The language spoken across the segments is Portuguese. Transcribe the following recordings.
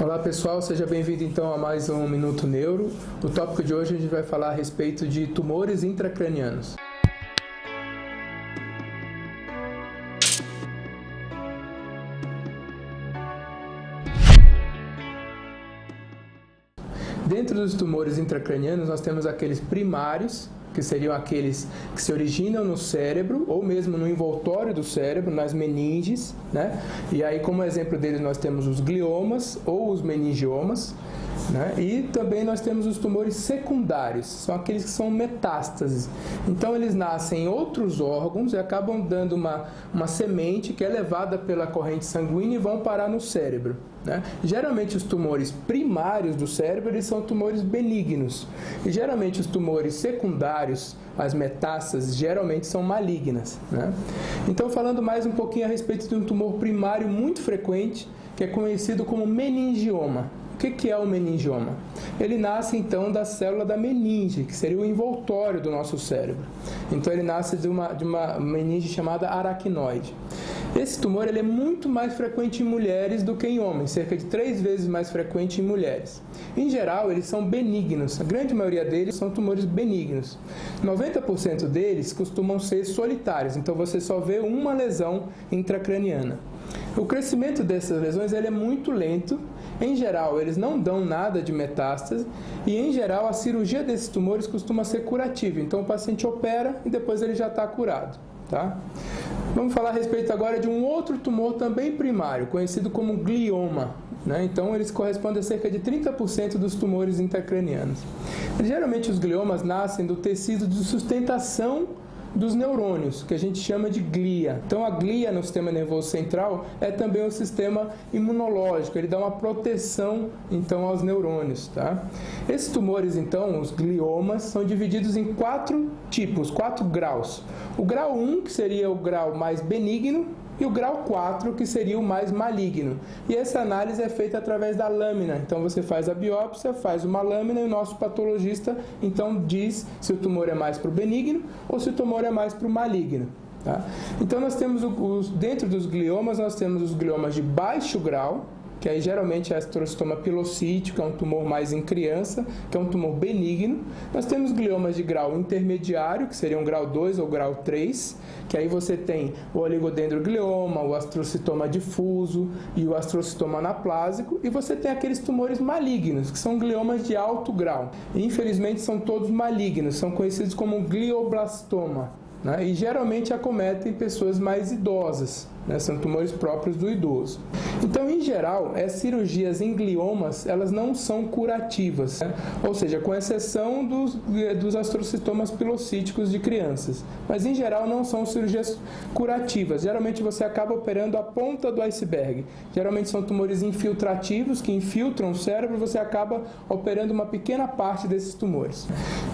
Olá pessoal, seja bem-vindo então a mais um Minuto Neuro. O tópico de hoje a gente vai falar a respeito de tumores intracranianos. Dentro dos tumores intracranianos nós temos aqueles primários, que seriam aqueles que se originam no cérebro ou mesmo no envoltório do cérebro, nas meninges, né? E aí, como exemplo deles, nós temos os gliomas ou os meningiomas, né? E também nós temos os tumores secundários, são aqueles que são metástases. Então, eles nascem em outros órgãos e acabam dando uma semente que é levada pela corrente sanguínea e vão parar no cérebro, né? Geralmente os tumores primários do cérebro eles são tumores benignos e geralmente os tumores secundários, as metástases, geralmente são malignas, né? Então, falando mais um pouquinho a respeito de um tumor primário muito frequente que é conhecido como meningioma. O que é o meningioma? Ele nasce então da célula da meninge, que seria o envoltório do nosso cérebro. Então ele nasce de uma meninge chamada aracnoide. Esse tumor ele é muito mais frequente em mulheres do que em homens, cerca de 3 vezes mais frequente em mulheres. Em geral, eles são benignos, a grande maioria deles são tumores benignos. 90% deles costumam ser solitários, então você só vê uma lesão intracraniana. O crescimento dessas lesões ele é muito lento. Em geral, eles não dão nada de metástase e, em geral, a cirurgia desses tumores costuma ser curativa. Então, o paciente opera e depois ele já está curado, tá? Vamos falar a respeito agora de um outro tumor também primário, conhecido como glioma, né? Então, eles correspondem a cerca de 30% dos tumores intracranianos. Geralmente, os gliomas nascem do tecido de sustentação dos neurônios, que a gente chama de glia. Então, a glia no sistema nervoso central é também um sistema imunológico, ele dá uma proteção, então, aos neurônios, tá? Esses tumores, então, os gliomas, são divididos em 4 tipos, 4 graus. O grau 1, que seria o grau mais benigno, e o grau 4, que seria o mais maligno. E essa análise é feita através da lâmina. Então, você faz a biópsia, faz uma lâmina e o nosso patologista, então, diz se o tumor é mais para o benigno ou se o tumor é mais para o maligno. Tá? Então, nós temos, dentro dos gliomas, nós temos os gliomas de baixo grau, que aí geralmente é astrocitoma pilocítico, é um tumor mais em criança, que é um tumor benigno. Nós temos gliomas de grau intermediário, que seriam grau 2 ou grau 3, que aí você tem o oligodendroglioma, o astrocitoma difuso e o astrocitoma anaplásico, e você tem aqueles tumores malignos, que são gliomas de alto grau. E, infelizmente, são todos malignos, são conhecidos como glioblastoma, né? E geralmente acometem pessoas mais idosas, né? São tumores próprios do idoso. Então, em geral, as cirurgias em gliomas, elas não são curativas, né? Ou seja, com exceção dos astrocitomas pilocíticos de crianças. Mas, em geral, não são cirurgias curativas. Geralmente, você acaba operando a ponta do iceberg. Geralmente, são tumores infiltrativos, que infiltram o cérebro, e você acaba operando uma pequena parte desses tumores.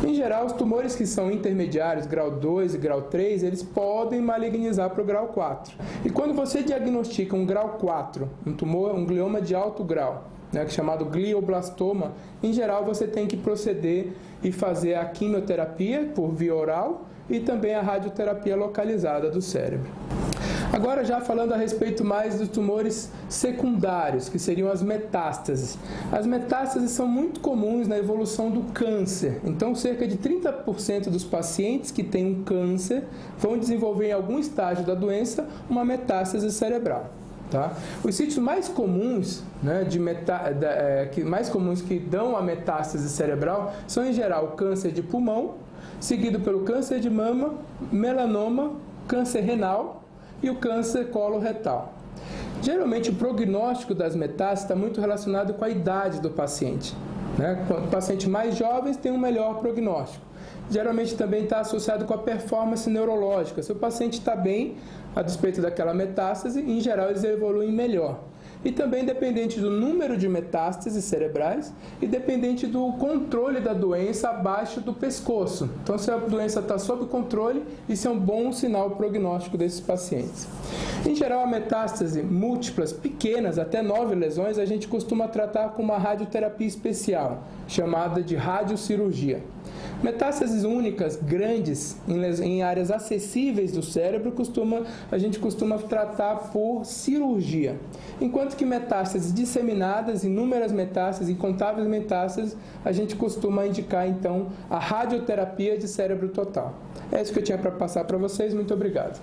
Em geral, os tumores que são intermediários, grau 2 e grau 3, eles podem malignizar para o grau 4. E quando você diagnostica um grau 4, um glioma de alto grau, né, que é chamado glioblastoma, em geral você tem que proceder e fazer a quimioterapia por via oral e também a radioterapia localizada do cérebro. Agora, já falando a respeito mais dos tumores secundários, que seriam as metástases. As metástases são muito comuns na evolução do câncer. Então, cerca de 30% dos pacientes que têm um câncer vão desenvolver em algum estágio da doença uma metástase cerebral. Tá? Os sítios mais comuns, né, mais comuns que dão a metástase cerebral são, em geral, o câncer de pulmão, seguido pelo câncer de mama, melanoma, câncer renal e o câncer coloretal. Geralmente, o prognóstico das metástases está muito relacionado com a idade do paciente, né? O paciente mais jovem tem um melhor prognóstico. Geralmente também está associado com a performance neurológica. Se o paciente está bem, a despeito daquela metástase, em geral eles evoluem melhor. E também dependente do número de metástases cerebrais e dependente do controle da doença abaixo do pescoço. Então, se a doença está sob controle, isso é um bom sinal prognóstico desses pacientes. Em geral, a metástase múltiplas, pequenas, até 9 lesões, a gente costuma tratar com uma radioterapia especial, chamada de radiocirurgia. Metástases únicas, grandes, em áreas acessíveis do cérebro, a gente costuma tratar por cirurgia. Enquanto que metástases disseminadas, inúmeras metástases, incontáveis metástases, a gente costuma indicar, então, a radioterapia de cérebro total. É isso que eu tinha para passar para vocês. Muito obrigado.